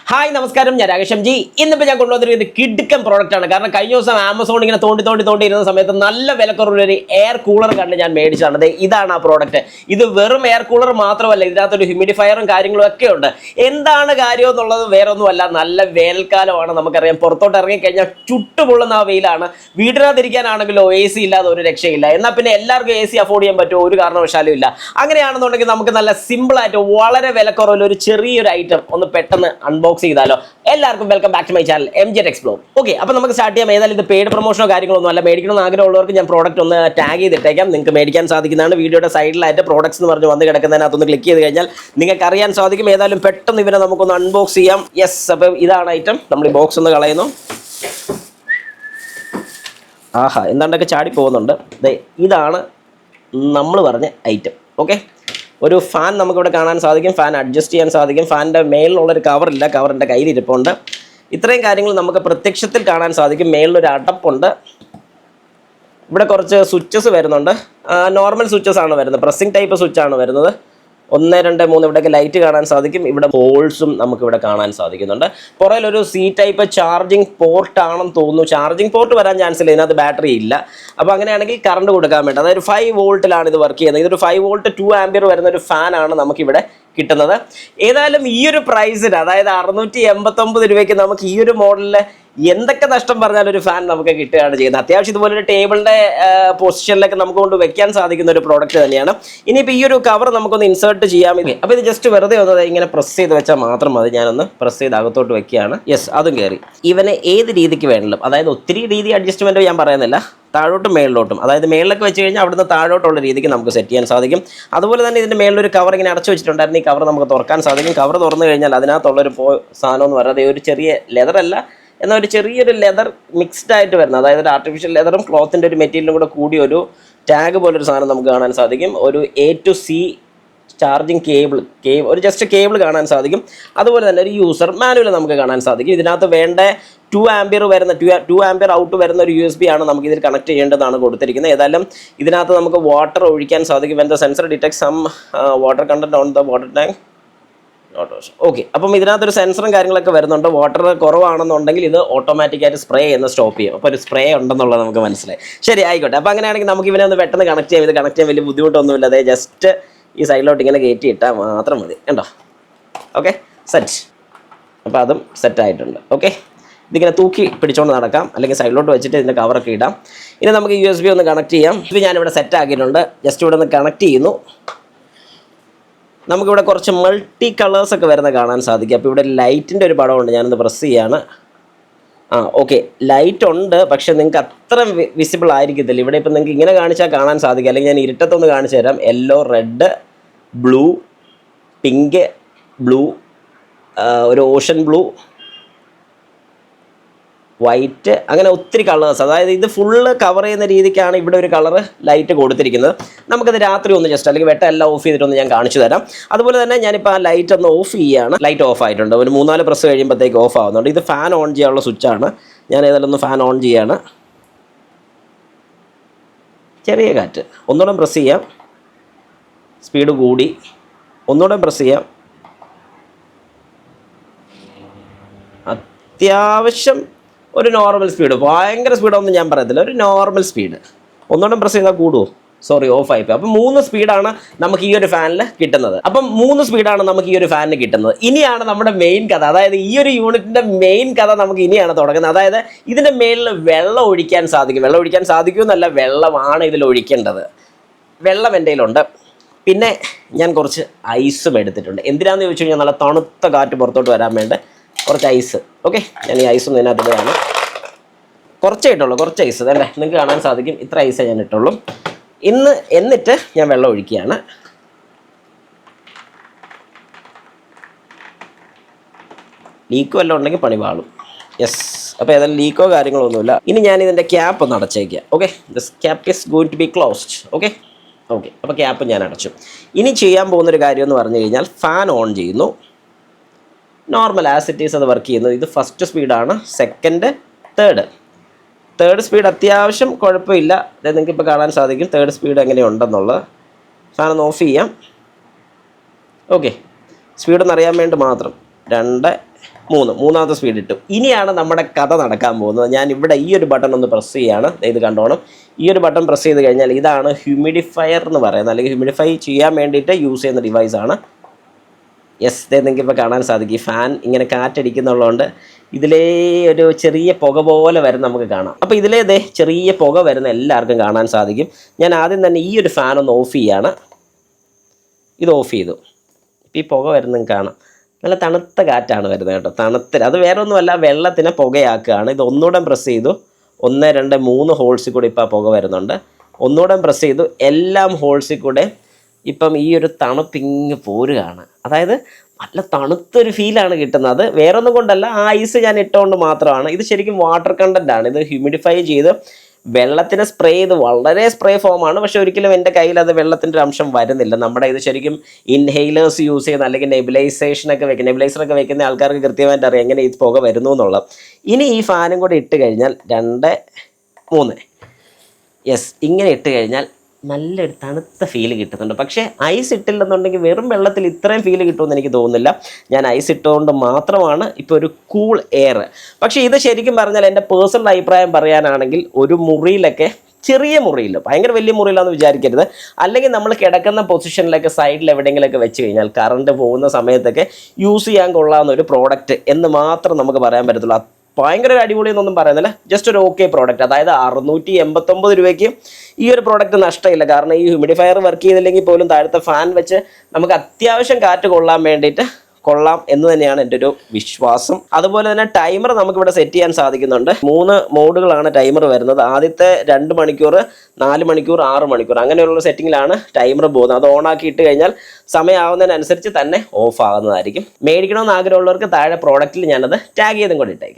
Hi നമസ്കാരം, ഞാൻ രാകേഷം G. ഇന്നിപ്പോൾ ഞാൻ കൊണ്ടുവന്നിരിക്കുന്നത് കിടുക്കൻ പ്രോഡക്റ്റാണ്. കാരണം കഴിഞ്ഞ ദിവസം ആമസോൺ ഇങ്ങനെ തോണ്ടി ഇരുന്ന സമയത്ത് നല്ല വിലക്കുറവുള്ളൊരു എയർ കൂളർ കണ്ട് ഞാൻ മേടിച്ചാണ്. ഇതാണ് ആ പ്രോഡക്റ്റ്. ഇത് വെറും എയർ കൂളർ മാത്രമല്ല, ഇതിനകത്തൊരു ഹ്യൂമിഡിഫയറും കാര്യങ്ങളും ഒക്കെ ഉണ്ട്. എന്താണ് കാര്യം എന്നുള്ളത് വേറെ ഒന്നുമല്ല, നല്ല വേനൽക്കാലമാണ്. നമുക്കറിയാം, പുറത്തോട്ട് ഇറങ്ങിക്കഴിഞ്ഞാൽ ചുട്ടുപൊള്ളുന്ന ആ വെയിലാണ്. വീടിനകത്തിരിക്കാനാണെങ്കിലോ എ സി ഇല്ലാതെ ഒരു രക്ഷയില്ല. എന്നാൽ പിന്നെ എല്ലാവർക്കും എ സി അഫോർഡ് ചെയ്യാൻ പറ്റുമോ? ഒരു കാരണവശാലും ഇല്ല. അങ്ങനെയാണെന്നുണ്ടെങ്കിൽ നമുക്ക് നല്ല സിമ്പിളായിട്ട് വളരെ വിലക്കുറവിൽ ഒരു ചെറിയൊരു ഐറ്റം ഒന്ന് പെട്ടെന്ന് അൺബോക്സ് ചെയ്താലോ. എല്ലാവർക്കും welcome back to my channel MJ Explore. Okay, അപ്പോൾ നമുക്ക് സ്റ്റാർട്ട് ചെയ്യാം. ഏതായാലും ഇത് പെയ്ഡ് പ്രൊമോഷനോ കാര്യങ്ങളൊന്നും അല്ല. മേടിക്കണമെന്ന് ആഗ്രഹമുള്ളവർക്ക് ഞാൻ പ്രോഡക്റ്റ് ഒന്ന് ടാഗ് ചെയ്തിട്ടേക്കാം. നിങ്ങൾക്ക് മേടിക്കാൻ സാധിക്കുന്നതാണ്. വീഡിയോയുടെ സൈഡിലായിട്ട് പ്രോഡക്ട്സ് എന്ന് പറഞ്ഞ് വന്ന് കിടക്കുന്നതിനകത്തൊന്ന് ക്ലിക്ക് ചെയ്ത് കഴിഞ്ഞാൽ നിങ്ങൾക്ക് അറിയാൻ സാധിക്കും. ഏതായാലും പെട്ടെന്ന് ഇവരെ നമുക്കൊന്ന് അൺബോക്സ് ചെയ്യാം. യെസ്, അപ്പോൾ ഇതാണ് ഐറ്റം. നമ്മൾ ഈ ബോക്സ് ഒന്ന് കളയുന്നു. ആഹാ, എന്താണ്ടൊക്കെ ചാടി പോകുന്നുണ്ട്. ഇതാണ് നമ്മൾ പറഞ്ഞ ഐറ്റം. ഓക്കെ, ഒരു ഫാൻ നമുക്കിവിടെ കാണാൻ സാധിക്കും. ഫാൻ അഡ്ജസ്റ്റ് ചെയ്യാൻ സാധിക്കും. ഫാനിൻ്റെ മേളിലുള്ളൊരു കവറില്ല, കവറിൻ്റെ കയ്യിലിരിപ്പുണ്ട്. ഇത്രയും കാര്യങ്ങൾ നമുക്ക് പ്രത്യക്ഷത്തിൽ കാണാൻ സാധിക്കും. മേളിലൊരു അടപ്പുണ്ട്. ഇവിടെ കുറച്ച് സ്വിച്ചസ് വരുന്നുണ്ട്. നോർമൽ സ്വിച്ചസ് ആണ് വരുന്നത്. പ്രസ്സിംഗ് ടൈപ്പ് സ്വിച്ചാണ് വരുന്നത്. 1, 2, 3 ഇവിടെയൊക്കെ ലൈറ്റ് കാണാൻ സാധിക്കും. ഇവിടെ ഹോൾസും നമുക്കിവിടെ കാണാൻ സാധിക്കുന്നുണ്ട്. പുറകിലൊരു C ടൈപ്പ് ചാർജിങ് പോർട്ട് ആണെന്ന് തോന്നുന്നു. ചാർജിങ് പോർട്ട് വരാൻ ചാൻസ് ഇല്ല, ഇതിനകത്ത് ബാറ്ററി ഇല്ല. അപ്പോൾ അങ്ങനെയാണെങ്കിൽ കറണ്ട് കൊടുക്കാൻ വേണ്ടി, അതായത് 5 വോൾട്ടിലാണ് ഇത് വർക്ക് ചെയ്യുന്നത്. ഇതൊരു 5 വോൾട്ട് 2 ആംപിയർ വരുന്ന ഒരു ഫാനാണ് നമുക്കിവിടെ കിട്ടുന്നത്. ഏതായാലും ഈ ഒരു പ്രൈസിന്, അതായത് 689 രൂപയ്ക്ക് നമുക്ക് ഈ ഒരു മോഡലിൽ എന്തൊക്കെ നഷ്ടം പറഞ്ഞാൽ ഒരു ഫാൻ നമുക്ക് കിട്ടുകയാണ് ചെയ്യുന്നത്. അത്യാവശ്യം ഇതുപോലൊരു ടേബിളിൻ്റെ പൊസിഷനിലൊക്കെ നമുക്ക് കൊണ്ട് വെക്കാൻ സാധിക്കുന്ന ഒരു പ്രോഡക്റ്റ് തന്നെയാണ്. ഇനിയിപ്പോൾ ഈ ഒരു കവർ നമുക്കൊന്ന് ഇൻസേർട്ട് ചെയ്യാം. അപ്പോൾ ഇത് ജസ്റ്റ് വെറുതെ ഒന്ന് ഇങ്ങനെ പ്രസ് ചെയ്ത് വെച്ചാൽ മാത്രം മതി. ഞാനൊന്ന് പ്രസ് ചെയ്ത് അകത്തോട്ട് വെക്കുകയാണ്. യെസ്, അതും കയറി. ഇവനെ ഏത് രീതിക്ക് വേണമെങ്കിലും, അതായത് ഒത്തിരി രീതി അഡ്ജസ്റ്റ്മെൻറ്റ് ഞാൻ പറയുന്നില്ല, താഴോട്ടും മേളിലോട്ടും, അതായത് മേളിലൊക്കെ വെച്ച് കഴിഞ്ഞാൽ അവിടുന്ന് താഴോട്ടുള്ള രീതിക്ക് നമുക്ക് സെറ്റ് ചെയ്യാൻ സാധിക്കും. അതുപോലെ തന്നെ ഇതിൻ്റെ മേളിലൊരു കവർ ഇങ്ങനെ അടച്ചു വെച്ചിട്ടുണ്ടായിരുന്നു. ഈ കവർ നമുക്ക് തുറക്കാൻ സാധിക്കും. കവർ തുറന്നു കഴിഞ്ഞാൽ അതിനകത്തുള്ളൊരു സാധനം എന്ന് പറയുന്നത് ഒരു ചെറിയ ലെതറല്ല, എന്നാൽ ഒരു ചെറിയൊരു ലെതർ മിക്സ്ഡ് ആയിട്ട് വരുന്നത്, അതായത് ഒരു ആർട്ടിഫിഷ്യൽ ലെതറും ക്ലോത്തിൻ്റെ ഒരു മെറ്റീരിയലും കൂടെ കൂടി ഒരു ടാഗ് പോലൊരു സാധനം നമുക്ക് കാണാൻ സാധിക്കും. ഒരു A to C charging cable ഒരു ജസ്റ്റ് കേബിൾ കാണാൻ സാധിക്കും. അതുപോലെ തന്നെ ഒരു യൂസർ മാനുവൽ നമുക്ക് കാണാൻ സാധിക്കും. ഇതിനകത്ത് വേണ്ട 2 ആംപിയർ വരുന്ന 2 ആംപിയർ ഔട്ട് വരുന്ന ഒരു USB ആണ് നമുക്ക് ഇതിൽ കണക്ട് ചെയ്യേണ്ടതാണ് കൊടുത്തിരിക്കുന്നത്. ഏതായാലും ഇതിനകത്ത് നമുക്ക് വാട്ടർ ഒഴിക്കാൻ സാധിക്കും. When the sensor detect some water content on the water tank. Okay, അപ്പം ഇതിനകത്തൊരു സെൻസറും കാര്യങ്ങളൊക്കെ വരുന്നുണ്ട്. വാട്ടർ കുറവാണെന്നുണ്ടെങ്കിൽ ഇത് ഓട്ടോമാറ്റിക്കായിട്ട് സ്പ്രേ ചെയ്യുന്ന സ്റ്റോപ്പ് ചെയ്യും. അപ്പോൾ ഒരു സ്പ്രേ ഉണ്ടെന്നുള്ളത് നമുക്ക് മനസ്സിലായി. ശരി, ആയിക്കോട്ടെ. അപ്പോൾ അങ്ങനെയാണെങ്കിൽ നമുക്ക് ഇവനെ ഒന്ന് പെട്ടെന്ന് കണക്ട് ചെയ്യാം. ഇത് കണക്ട് ചെയ്യാൻ വലിയ ബുദ്ധിമുട്ടൊന്നുമില്ല. അതായത് ജസ്റ്റ് ഈ സൈഡിലോട്ട് ഇങ്ങനെ കയറ്റി ഇട്ടാൽ മാത്രം മതി. കണ്ടോ? Okay, set. അപ്പോൾ അതും സെറ്റായിട്ടുണ്ട്. ഓക്കെ, ഇതിങ്ങനെ തൂക്കി പിടിച്ചുകൊണ്ട് നടക്കാം, അല്ലെങ്കിൽ സൈഡിലോട്ട് വെച്ചിട്ട് ഇതിൻ്റെ കവറൊക്കെ ഇടാം. ഇനി നമുക്ക് USB ഒന്ന് കണക്ട് ചെയ്യാം. ഇത് ഞാനിവിടെ സെറ്റ് ആക്കിയിട്ടുണ്ട്. ജസ്റ്റ് ഇവിടെ ഒന്ന് കണക്ട് ചെയ്യുന്നു. നമുക്കിവിടെ കുറച്ച് മൾട്ടി കളേഴ്സൊക്കെ വരുന്ന കാണാൻ സാധിക്കും. അപ്പോൾ ഇവിടെ ലൈറ്റിൻ്റെ ഒരു പടമുണ്ട്. ഞാനൊന്ന് പ്രസ് ചെയ്യാണ്. ഓക്കെ, ലൈറ്റ് ഉണ്ട്, പക്ഷെ നിങ്ങൾക്ക് അത്ര വിസിബിൾ ആയിരിക്കത്തില്ല. ഇവിടെ ഇപ്പം നിങ്ങൾക്ക് ഇങ്ങനെ കാണിച്ചാൽ കാണാൻ സാധിക്കും, അല്ലെങ്കിൽ ഞാൻ ഇരുട്ടത്തൊന്ന് കാണിച്ചു തരാം. Yellow, red, blue, pink, blue, ഒരു ഓഷൻ ബ്ലൂ, വൈറ്റ്, അങ്ങനെ ഒത്തിരി കളേഴ്സ്. അതായത് ഇത് ഫുള്ള് കവർ ചെയ്യുന്ന രീതിക്കാണ് ഇവിടെ ഒരു കളറ് ലൈറ്റ് കൊടുത്തിരിക്കുന്നത്. നമുക്കത് രാത്രി ഒന്ന് ജസ്റ്റ്, അല്ലെങ്കിൽ വെട്ടം എല്ലാം ഓഫ് ചെയ്തിട്ടൊന്ന് ഞാൻ കാണിച്ചു തരാം. അതുപോലെ തന്നെ ഞാനിപ്പോൾ ആ ലൈറ്റ് ഒന്ന് ഓഫ് ചെയ്യുകയാണ്. ലൈറ്റ് ഓഫ് ആയിട്ടുണ്ട്. ഒരു 3-4 പ്രസ് കഴിയുമ്പോഴത്തേക്ക് ഓഫ് ആവുന്നുണ്ട്. ഇത് ഫാൻ ഓൺ ചെയ്യാനുള്ള സ്വിച്ചാണ്. ഞാൻ ഏതായാലും ഒന്ന് ഫാൻ ഓൺ ചെയ്യാണ്. ചെറിയ കാറ്റ്. ഒന്നുകൂടെ പ്രസ് ചെയ്യാം. സ്പീഡ് കൂടി. ഒന്നുകൂടെ പ്രസ് ചെയ്യാം. അത്യാവശ്യം ഒരു നോർമൽ സ്പീഡ്, ഭയങ്കര സ്പീഡൊന്നും ഞാൻ പറയത്തില്ല, ഒരു നോർമൽ സ്പീഡ്. ഒന്നുകൂടെ പ്രസ് ചെയ്താൽ കൂടുമോ? സോറി, ഓഫ് ആയിപ്പോയി. അപ്പം 3 സ്പീഡാണ് നമുക്ക് ഈ ഒരു ഫാനിൽ കിട്ടുന്നത്. അപ്പം 3 സ്പീഡാണ് നമുക്ക് ഈ ഒരു ഫാനിന് കിട്ടുന്നത്. ഇനിയാണ് നമ്മുടെ മെയിൻ കഥ. അതായത് ഈ ഒരു യൂണിറ്റിൻ്റെ മെയിൻ കഥ നമുക്ക് ഇനിയാണ് തുടങ്ങുന്നത്. അതായത് ഇതിൻ്റെ മേലിൽ വെള്ളം ഒഴിക്കാൻ സാധിക്കും. വെള്ളം ഒഴിക്കാൻ സാധിക്കുമെന്നല്ല, വെള്ളമാണ് ഇതിൽ ഒഴിക്കേണ്ടത്. വെള്ളം എൻ്റെ കയ്യിലുണ്ട്. പിന്നെ ഞാൻ കുറച്ച് ഐസും എടുത്തിട്ടുണ്ട്. എന്തിനാന്ന് ചോദിച്ചു കഴിഞ്ഞാൽ നല്ല തണുത്ത കാറ്റ് പുറത്തോട്ട് വരാൻ വേണ്ടി കുറച്ച് ഐസ്. ഓക്കെ, ഞാൻ ഈ ഐസൊന്നും ഇതിനകത്ത് ഇടുകയാണ്. കുറച്ചേ ഇട്ടുള്ളൂ, കുറച്ച് ഐസ്. അതല്ലേ നിങ്ങൾക്ക് കാണാൻ സാധിക്കും. ഇത്ര ഐസേ ഞാൻ ഇട്ടുള്ളൂ. എന്നിട്ട് ഞാൻ വെള്ളം ഒഴിക്കുകയാണ്. ലീക്കോ എല്ലാം ഉണ്ടെങ്കിൽ പണി പാളും. യെസ്, അപ്പോൾ ഏതായാലും ലീക്കോ കാര്യങ്ങളോ ഒന്നുമില്ല. ഇനി ഞാൻ ഇതിൻ്റെ ക്യാപ്പ് ഒന്ന് അടച്ചേക്കുക. Okay, this cap is going to be closed. Okay, അപ്പോൾ ക്യാപ്പ് ഞാൻ അടച്ചു. ഇനി ചെയ്യാൻ പോകുന്നൊരു കാര്യം എന്ന് പറഞ്ഞു കഴിഞ്ഞാൽ ഫാൻ ഓൺ ചെയ്യുന്നു. നോർമൽ ആസ് ഇറ്റ് ഈസ് അത് വർക്ക് ചെയ്യുന്നത്. ഇത് ഫസ്റ്റ് സ്പീഡാണ്. സെക്കൻഡ്, തേർഡ് സ്പീഡ് അത്യാവശ്യം കുഴപ്പമില്ല. അതായത് നിങ്ങൾക്ക് ഇപ്പോൾ കാണാൻ സാധിക്കും തേർഡ് സ്പീഡ് എങ്ങനെയുണ്ടെന്നുള്ളത്. ഫാൻ ഒന്ന് ഓഫ് ചെയ്യാം. ഓക്കെ, സ്പീഡൊന്ന് അറിയാൻ വേണ്ടി മാത്രം. 2, മൂന്നാമത്തെ സ്പീഡ് ഇട്ടു. ഇനിയാണ് നമ്മുടെ കഥ നടക്കാൻ പോകുന്നത്. ഞാൻ ഇവിടെ ഈ ഒരു ബട്ടൺ ഒന്ന് പ്രസ് ചെയ്യാണ്. ഇത് കണ്ടോണം. ഈ ഒരു ബട്ടൺ പ്രസ് ചെയ്ത് കഴിഞ്ഞാൽ ഇതാണ് ഹ്യൂമിഡിഫയർ എന്ന് പറയുന്നത്, അല്ലെങ്കിൽ ഹ്യൂമിഡിഫൈ ചെയ്യാൻ വേണ്ടിയിട്ട് യൂസ് ചെയ്യുന്ന ഡിവൈസാണ്. യെസ്, ഇത് നിങ്ങൾക്ക് ഇപ്പോൾ കാണാൻ സാധിക്കും. ഫാൻ ഇങ്ങനെ കാറ്റടിക്കുന്നുള്ളതുകൊണ്ട് ഇതിലേ ഒരു ചെറിയ പുക പോലെ വരുന്ന നമുക്ക് കാണാം. അപ്പോൾ ഇതിലേ ചെറിയ പുക വരുന്ന എല്ലാവർക്കും കാണാൻ സാധിക്കും. ഞാൻ ആദ്യം തന്നെ ഈ ഒരു ഫാൻ ഒന്ന് ഓഫ് ചെയ്യാണ്. ഇത് ഓഫ് ചെയ്തു. ഇപ്പോൾ ഈ പുക വരുന്നത് കാണാം. നല്ല തണുത്ത കാറ്റാണ് വരുന്നത് കേട്ടോ. അത് വേറെ ഒന്നുമല്ല, വെള്ളത്തിനെ പുകയാക്കുകയാണ്. ഇത് ഒന്നുകൂടെ പ്രസ് ചെയ്തു. 1 2 3 ഹോൾസിൽ കൂടെ ഇപ്പോൾ പുക വരുന്നുണ്ട്. ഒന്നുകൂടെ പ്രസ് ചെയ്തു. എല്ലാം ഹോൾസിൽ കൂടെ ഇപ്പം ഈ ഒരു തണുപ്പിങ്ങ് പോരുകയാണ്. അതായത് നല്ല തണുത്തൊരു ഫീലാണ് കിട്ടുന്നത്. വേറൊന്നും കൊണ്ടല്ല, ആ ഐസ് ഞാൻ ഇട്ടുകൊണ്ട് മാത്രമാണ്. ഇത് ശരിക്കും വാട്ടർ കണ്ടൻ്റ് ആണ്. ഇത് ഹ്യൂമിഡിഫൈ ചെയ്ത് വെള്ളത്തിനെ സ്പ്രേ ചെയ്ത് വളരെ സ്പ്രേ ഫോമാണ്. പക്ഷെ ഒരിക്കലും എൻ്റെ കയ്യിൽ അത് വെള്ളത്തിൻ്റെ ഒരു അംശം വരുന്നില്ല. നമ്മുടെ ഇത് ശരിക്കും ഇൻഹെയിലേഴ്സ് യൂസ് ചെയ്യുന്ന, അല്ലെങ്കിൽ നെബുലൈസേഷനൊക്കെ നെബുലൈസറൊക്കെ വെക്കുന്ന ആൾക്കാർക്ക് കൃത്യമായിട്ട് അറിയാം എങ്ങനെ ഈ പുക വരുന്നു എന്നുള്ളത്. ഇനി ഈ ഫാനും കൂടി ഇട്ട് കഴിഞ്ഞാൽ 2 3 യെസ്, ഇങ്ങനെ ഇട്ട് കഴിഞ്ഞാൽ നല്ലൊരു തണുത്ത ഫീല് കിട്ടുന്നുണ്ട്. പക്ഷേ ഐസ് ഇട്ടില്ലെന്നുണ്ടെങ്കിൽ വെറും വെള്ളത്തിൽ ഇത്രയും ഫീല് കിട്ടുമെന്ന് എനിക്ക് തോന്നുന്നില്ല. ഞാൻ ഐസ് ഇട്ടുകൊണ്ട് മാത്രമാണ് ഇപ്പോൾ ഒരു കൂൾ എയർ. പക്ഷേ ഇത് ശരിക്കും പറഞ്ഞാൽ എൻ്റെ പേഴ്സണൽ അഭിപ്രായം പറയാനാണെങ്കിൽ ഒരു മുറിയിലൊക്കെ, ചെറിയ മുറിയിൽ, ഭയങ്കര വലിയ മുറിയിലാണെന്ന് വിചാരിക്കരുത്, അല്ലെങ്കിൽ നമ്മൾ കിടക്കുന്ന പൊസിഷനിലൊക്കെ സൈഡിൽ എവിടെയെങ്കിലുമൊക്കെ വെച്ച് കഴിഞ്ഞാൽ കറണ്ട് പോകുന്ന സമയത്തൊക്കെ യൂസ് ചെയ്യാൻ കൊള്ളാവുന്ന ഒരു പ്രോഡക്റ്റ് എന്ന് മാത്രം നമുക്ക് പറയാൻ പറ്റത്തുള്ളൂ. ഭയങ്കര ഒരു അടിപൊളി എന്നൊന്നും പറയുന്നില്ല, ജസ്റ്റ് ഒരു ഓക്കെ പ്രോഡക്റ്റ്. അതായത് 689 രൂപയ്ക്ക് ഈ ഒരു പ്രോഡക്റ്റ് നഷ്ടമില്ല. കാരണം ഈ ഹ്യൂമിഡിഫയർ വർക്ക് ചെയ്തില്ലെങ്കിൽ പോലും താഴത്തെ ഫാൻ വെച്ച് നമുക്ക് അത്യാവശ്യം കാറ്റ് കൊള്ളാൻ വേണ്ടിയിട്ട് കൊള്ളാം എന്ന് തന്നെയാണ് എൻ്റെ ഒരു വിശ്വാസം. അതുപോലെ തന്നെ ടൈമർ നമുക്കിവിടെ സെറ്റ് ചെയ്യാൻ സാധിക്കുന്നുണ്ട്. 3 മോഡുകളാണ് ടൈമർ വരുന്നത്. ആദ്യത്തെ 2 മണിക്കൂർ, 4 മണിക്കൂർ, 6 മണിക്കൂർ അങ്ങനെയുള്ള സെറ്റിങ്ങിലാണ് ടൈമർ പോകുന്നത്. അത് ഓണാക്കി ഇട്ട് കഴിഞ്ഞാൽ സമയമാവുന്നതിനനുസരിച്ച് തന്നെ ഓഫ് ആകുന്നതായിരിക്കും. മേടിക്കണമെന്ന് ആഗ്രഹമുള്ളവർക്ക് താഴെ പ്രോഡക്റ്റിൽ ഞാനത് ടാഗ് ചെയ്തും കൂടി ഇട്ടേക്കാം.